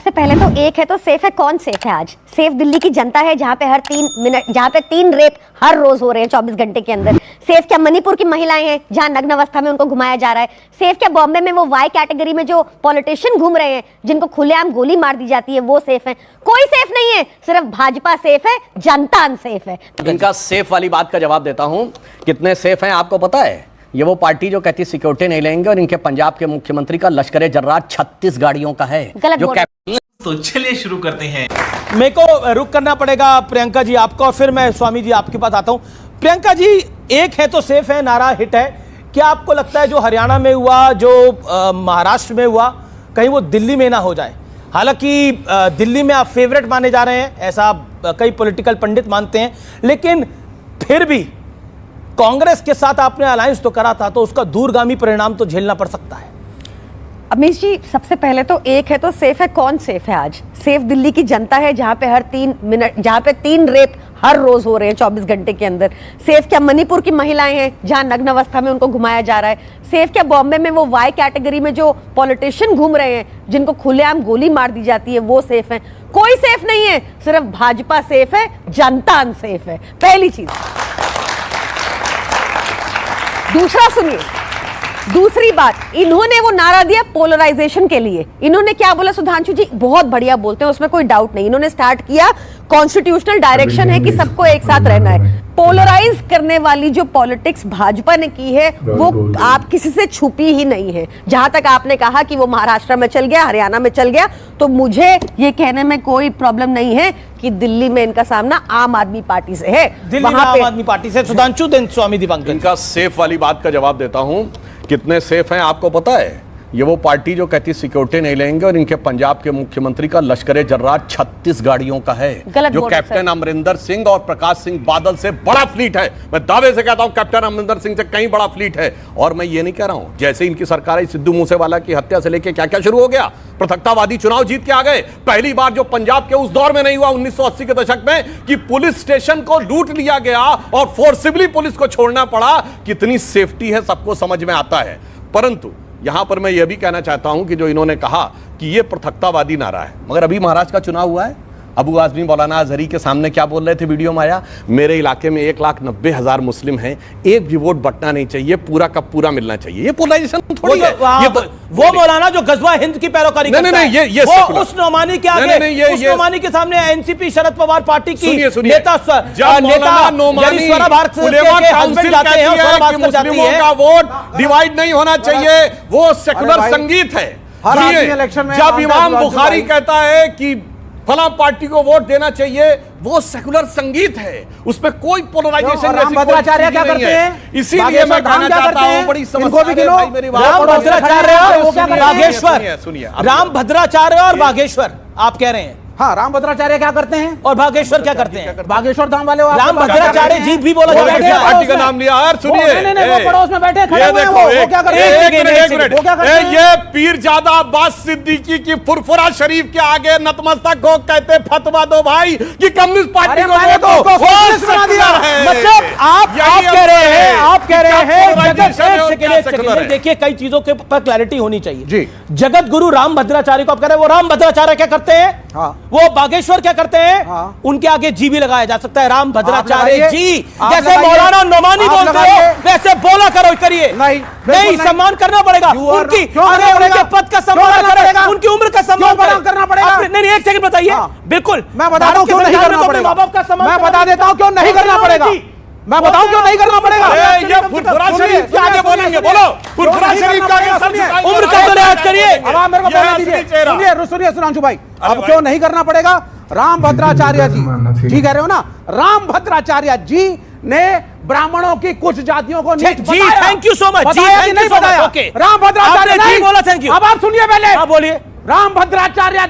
सबसे पहले तो एक है तो सेफ है, कौन सेफ है आज? सेफ दिल्ली की जनता है जहां पे हर 3 मिनट, जहां पे 3 रेप हर रोज हो रहे हैं 24 घंटे के अंदर। सेफ क्या मणिपुर की महिलाएं हैं जहां नग्न अवस्था में उनको घुमाया जा रहा है? सेफ क्या बॉम्बे में वो वाई कैटेगरी में जो पॉलिटिशियन घूम रहे हैं जिनको खुलेआम गोली मार दी जाती है, वो सेफ है? कोई सेफ नहीं है, सिर्फ भाजपा सेफ है, जनता अनसेफ है। इनका सेफ वाली बात का जवाब देता हूं। कितने सेफ हैं आपको पता है? ये वो पार्टी जो कहती सिक्योरिटी नहीं लेंगे और इनके पंजाब के मुख्यमंत्री का लश्कर जर्रार 36 गाड़ियों का है। जो तो चलिए शुरू करते हैं। मेरे को रुक करना पड़ेगा प्रियंका जी आपको, और फिर मैं स्वामी जी आपके पास आता हूं। प्रियंका जी, एक है तो सेफ है नारा हिट है। क्या आपको लगता है जो हरियाणा में हुआ, जो महाराष्ट्र में हुआ, कहीं वो दिल्ली में ना हो जाए? हालांकि दिल्ली में आप फेवरेट माने जा रहे हैं, ऐसा कई पॉलिटिकल पंडित मानते हैं, लेकिन फिर भी कांग्रेस के साथ आपने अलायंस तो करा था, तो उसका दूरगामी परिणाम तो झेलना पड़ सकता है। अमीश जी, सबसे पहले तो एक है तो सेफ है, कौन सेफ है आज? सेफ दिल्ली की जनता है जहां पे हर 3 मिनट, जहां पे 3 रेप हर रोज हो रहे हैं 24 घंटे के अंदर। सेफ क्या मणिपुर की महिलाएं हैं जहां नग्न अवस्था में उनको घुमाया जा रहा है? सेफ क्या बॉम्बे में वो वाई कैटेगरी में जो पॉलिटिशियन घूम रहे हैं जिनको खुलेआम गोली मार दी जाती है, वो सेफ है? कोई सेफ नहीं है, सिर्फ भाजपा सेफ है, जनता अनसेफ है। पहली चीज। दूसरा सुनिए, दूसरी बात, इन्होंने वो नारा दिया पोलराइजेशन के लिए। इन्होंने क्या बोला? सुधांशु जी बहुत बढ़िया बोलते हैं, उसमें कोई डाउट नहीं। इन्होंने स्टार्ट किया कॉन्स्टिट्यूशनल डायरेक्शन है कि सबको एक साथ रहना है। पोलराइज करने वाली जो पॉलिटिक्स भाजपा ने की है वो आप किसी से छुपी ही नहीं है। जहां तक आपने कहा कि वो महाराष्ट्र में चल गया, हरियाणा में चल गया, तो मुझे ये कहने में कोई प्रॉब्लम नहीं है कि दिल्ली में इनका सामना आम आदमी पार्टी से है। दिल्ली में आम आदमी पार्टी से। सुधांशु देन स्वामी दीपांकर। इनका सेफ वाली बात का जवाब देता हूं। कितने सेफ हैं आपको पता है? ये वो पार्टी जो कहती सिक्योरिटी नहीं लेंगे और इनके पंजाब के मुख्यमंत्री का लश्कर जर्रार 36 गाड़ियों का है। जो कैप्टन अमरिंदर सिंह और प्रकाश सिंह बादल से बड़ा फ्लीट है। मैं दावे से कहता हूं कैप्टन अमरिंदर सिंह से कहीं बड़ा फ्लीट है। और मैं ये नहीं कह रहा हूं जैसे इनकी सरकार है, सिद्धू मूसेवाला की हत्या से लेकर क्या क्या शुरू हो गया, पृथकतावादी चुनाव जीत के आ गए। पहली बार जो पंजाब के उस दौर में नहीं हुआ 1980 के दशक में कि पुलिस स्टेशन को लूट लिया गया और फोर्सिबली पुलिस को छोड़ना पड़ा। कितनी सेफ्टी है सबको समझ में आता है। परंतु यहां पर मैं यह भी कहना चाहता हूं कि जो इन्होंने कहा कि यह पृथकतावादी नारा है, मगर अभी महाराष्ट्र का चुनाव हुआ है, अबू आजमी मौलाना अजहरी के सामने क्या बोल रहे थे? वीडियो में आया, मेरे इलाके में 1,90,000 मुस्लिम हैं, एक भी वोट बटना नहीं चाहिए, पूरा का पूरा मिलना चाहिए। ये पोलराइजेशन थोड़ी है। वो मौलाना जो गजवा हिंद की पैरोकारी करता है, ये वो उस नौमानी के आगे, उस नौमानी के सामने एनसीपी शरद पवार पार्टी की नेता मुस्लिमों का वोट डिवाइड नहीं होना चाहिए, वो सेकुलर संगीत है। जब इमाम बुखारी कहता है कि फला पार्टी को वोट देना चाहिए, वो सेकुलर संगीत है, उसमें कोई पोलराइजेशन नहीं। रामभद्राचार्य क्या करते हैं? इसीलिए मैं कहना चाहता हूं बड़ी समस्या है मेरी बात। रामभद्राचार्य और बागेश्वर, रामभद्राचार्य और बागेश्वर आप कह रहे हैं? हाँ, रामभद्राचार्य क्या करते हैं और बागेश्वर क्या करते हैं? बागेश्वर धाम वाले रामभद्राचार्य जी भी बोला जाता है, पार्टी का नाम लिया। और सुनिए, वो पड़ोस में बैठे खड़े हुए हैं, वो क्या करते हैं? ये पीरजादा अब्बास सिद्दीकी की फुरफुरा शरीफ के आगे नतमस्तक हो कहते फतवा दो भाई कि कम्युनिस्ट पार्टी को वोट दो। मतलब आप कह रहे हैं, देखिए कई चीजों के पर क्लैरिटी होनी चाहिए जी। जगत गुरु रामभद्राचार्य को आप कह रहे हैं, वो रामभद्राचार्य क्या करते हैं? हाँ। वो बागेश्वर क्या करते हैं? हाँ। उनके आगे जी भी लगाया जा सकता है, रामभद्राचार्य जी। जैसे मौलाना नोमानी बोलते हो वैसे बोला करो, करिए। नहीं, सम्मान करना पड़ेगा उनकी, उनके पद का सम्मान करेगा, उनकी उम्र का सम्मान करना पड़ेगा। नहीं, एक सेकंड बताइए। बिल्कुल, मैं बताता हूं क्यों नहीं करना पड़ेगा। माँ बाप का सम्मान मैं बता देता हूं क्यों नहीं करना पड़ेगा। मैं बताऊं क्यों नहीं करना पड़ेगा। ये फुरफुरा शरीफ के आगे बोलेंगे, बोलो। फुरफुरा शरीफ के आगे उम्र का तो लिहाज करिए। अब आप मेरे को बोलने दीजिए। सुनिए सुधांशु भाई, अब क्यों नहीं करना पड़ेगा? रामभद्राचार्य जी, ठीक कह रहे हो ना? रामभद्राचार्य जी ने ब्राह्मणों की कुछ जातियों को नीच बताया। थैंक यू सो मच जी, नहीं बताया। रामभद्राचार्य जी बोला, थैंक यू। अब आप सुनिए पहले। हाँ बोलिए। रामभद्राचार्य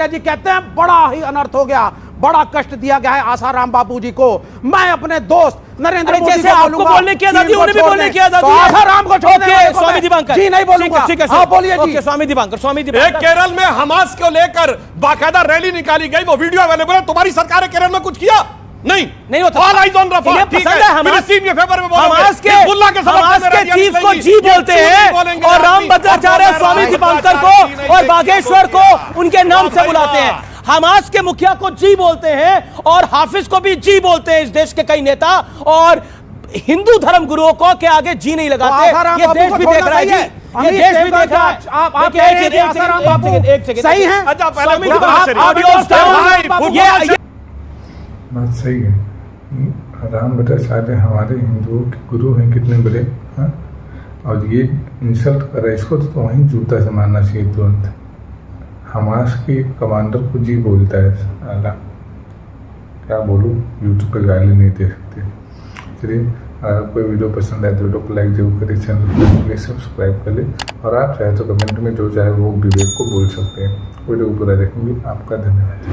जी कहते हैं बड़ा ही अनर्थ हो गया, बड़ा कष्ट दिया गया है आसाराम बापू जी को। मैं अपने दोस्त नरेंद्र मोदी को आपको बोलने की आजादी, उन्हें भी बोलने की आजादी है। आसाराम को छोड़ दें। स्वामी दीपांकर जी नहीं बोलूंगा। हाँ बोलिए जी। स्वामी दीपांकर। केरल में हमास को लेकर बाकायदा रैली निकाली गई, वो वीडियो अवेलेबल है। तुम्हारी सरकार ने केरल में कुछ किया? नहीं होता। All eyes on Rafah, इन्हें ठीक पसंद है हमास फिलिस्तीन के फेवर में बोलोगे, हमास के हिजबुल्लाह के सबक हमास में के मेरा चीफ यानी को नहीं। जी बोलते क्यों हैं नहीं बोलेंगे और आदमी? राम भद्राचार्य और स्वामी राम दीपांकर भद्राचार्य को नहीं और बोलेगा। बागेश्वर को उनके नाम से वाह भाई बुलाते हैं। वाह। हमास के मुखिया को जी बोलते हैं और हाफिज को भी जी बोलते हैं इस देश के कई नेता, और हिंदू धर्म गुरुओं को के आगे जी नहीं लगाते। आसाराम ये बापू देश को भी छोड़ना देख रहा है सही है। जी, ये देश भी देख रहा है। आप देखिए, कह एक रहे हैं कि सेकंड, आसाराम एक बापू सेकंड, एक सेकंड। सही हैं? अच्छा पहले स्वामी खुद दीपांकर बात ऑडियो करिए। स्टार बापू, ये बात सही है। राम भद्राचार्य हमारे हिंदुओं के गुरु हैं, कितने बड़े। हाँ, और ये इंसल्ट कर रहा है, इसको तो वहीं जूता से मारना चाहिए तुरंत। हमास के कमांडर को जी बोलता है, साला क्या बोलूँ, यूट्यूब पे गाली नहीं दे सकते। चलिए, अगर आपको वीडियो पसंद आए तो वीडियो को लाइक जरूर करें, चैनल को प्लीज सब्सक्राइब कर ले, और आप चाहे तो कमेंट में जो चाहे वो विवेक को बोल सकते हैं। वीडियो को पूरा देखेंगे। आपका धन्यवाद।